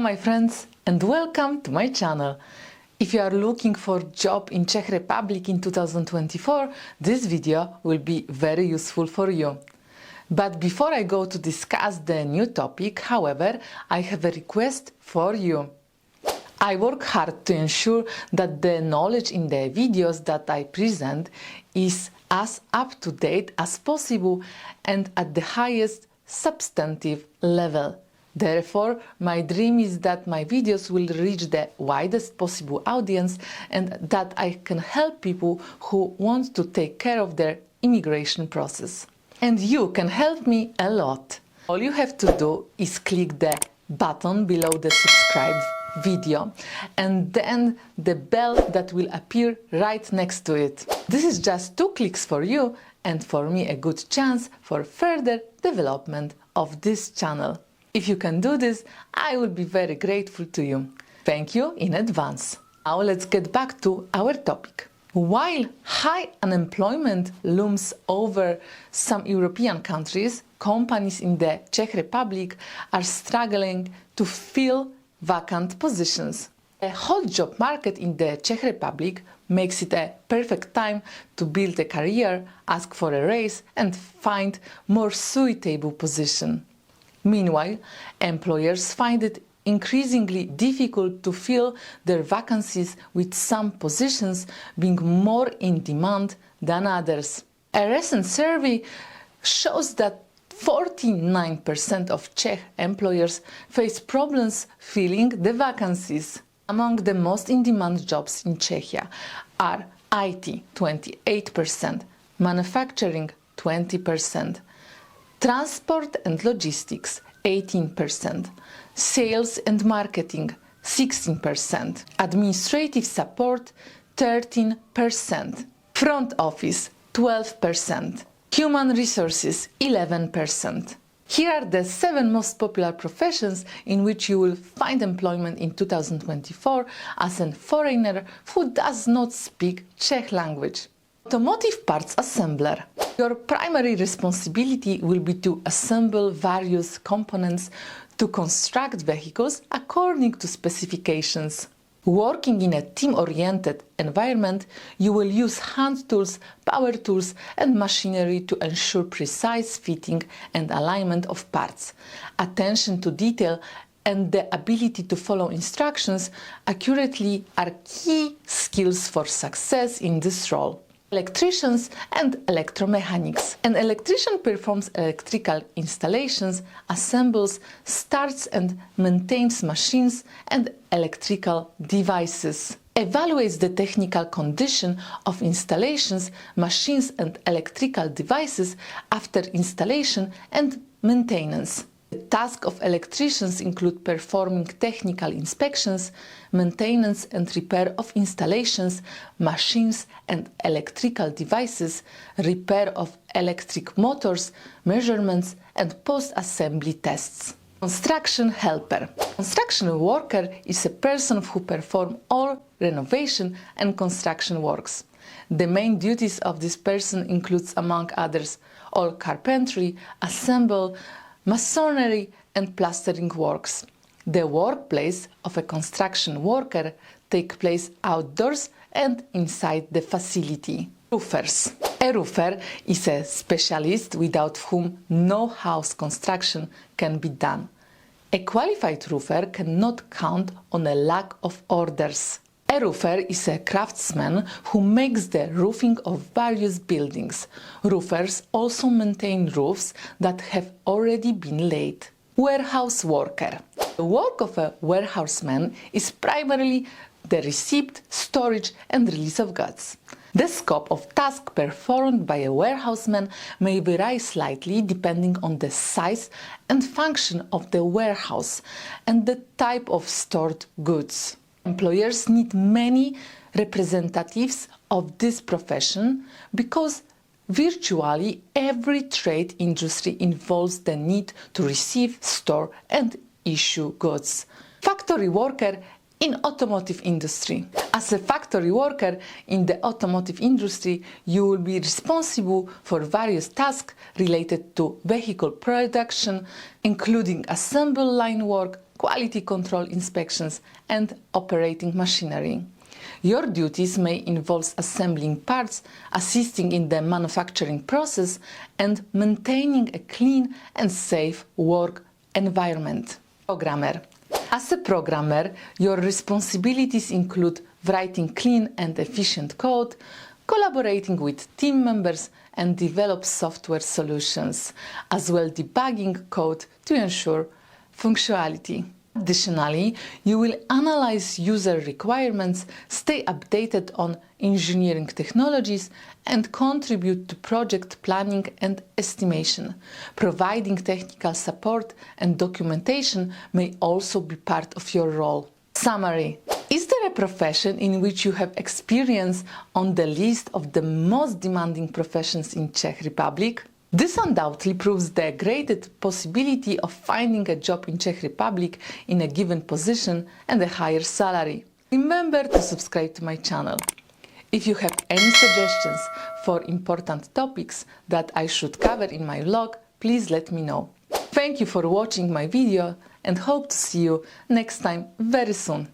my friends, and welcome to my channel. If you are looking for a job in Czech Republic in 2024, this video will be very useful for you. But before I go to discuss the new topic, however, I have a request for you. I work hard to ensure that the knowledge in the videos that I present is as up-to-date as possible and at the highest substantive level. Therefore, my dream is that my videos will reach the widest possible audience and that I can help people who want to take care of their immigration process. And you can help me a lot. All you have to do is click the button below the subscribe video and then the bell that will appear right next to it. This is just 2 clicks for you and for me a good chance for further development of this channel. If you can do this, I will be very grateful to you. Thank you in advance. Now let's get back to our topic. While high unemployment looms over some European countries, companies in the Czech Republic are struggling to fill vacant positions. A hot job market in the Czech Republic makes it a perfect time to build a career, ask for a raise and find more suitable position. Meanwhile, employers find it increasingly difficult to fill their vacancies, with some positions being more in demand than others. A recent survey shows that 49% of Czech employers face problems filling the vacancies. Among the most in-demand jobs in Czechia are IT 28%, manufacturing 20%, transport and logistics 18%, sales and marketing 16%, administrative support 13%, front office 12%, human resources 11%. Here are the 7 most popular professions in which you will find employment in 2024 as a foreigner who does not speak Czech language. Automotive parts assembler. Your primary responsibility will be to assemble various components to construct vehicles according to specifications. Working in a team-oriented environment, you will use hand tools, power tools and machinery to ensure precise fitting and alignment of parts. Attention to detail and the ability to follow instructions accurately are key skills for success in this role. Electricians and electromechanics. An electrician performs electrical installations, assembles, starts and maintains machines and electrical devices. Evaluates the technical condition of installations, machines and electrical devices after installation and maintenance. The tasks of electricians include performing technical inspections, maintenance and repair of installations, machines and electrical devices, repair of electric motors, measurements and post-assembly tests. Construction helper. Construction worker is a person who performs all renovation and construction works. The main duties of this person includes, among others, all carpentry, assemble, masonry and plastering works. The workplace of a construction worker takes place outdoors and inside the facility. Roofers. A roofer is a specialist without whom no house construction can be done. A qualified roofer cannot count on a lack of orders. A roofer is a craftsman who makes the roofing of various buildings. Roofers also maintain roofs that have already been laid. Warehouse worker. The work of a warehouseman is primarily the receipt, storage and release of goods. The scope of tasks performed by a warehouseman may vary slightly depending on the size and function of the warehouse and the type of stored goods. Employers need many representatives of this profession because virtually every trade industry involves the need to receive, store and issue goods. Factory worker in automotive industry. As a factory worker in the automotive industry, you will be responsible for various tasks related to vehicle production, including assembly line work, quality control inspections, and operating machinery. Your duties may involve assembling parts, assisting in the manufacturing process, and maintaining a clean and safe work environment. Programmer. As a programmer, your responsibilities include writing clean and efficient code, collaborating with team members, and develop software solutions, as well debugging code to ensure functionality. Additionally, you will analyze user requirements, stay updated on engineering technologies, and contribute to project planning and estimation. Providing technical support and documentation may also be part of your role. Summary. Is there a profession in which you have experience on the list of the most demanding professions in Czech Republic? This undoubtedly proves the great possibility of finding a job in Czech Republic in a given position and a higher salary. Remember to subscribe to my channel. If you have any suggestions for important topics that I should cover in my vlog, please let me know. Thank you for watching my video and hope to see you next time very soon.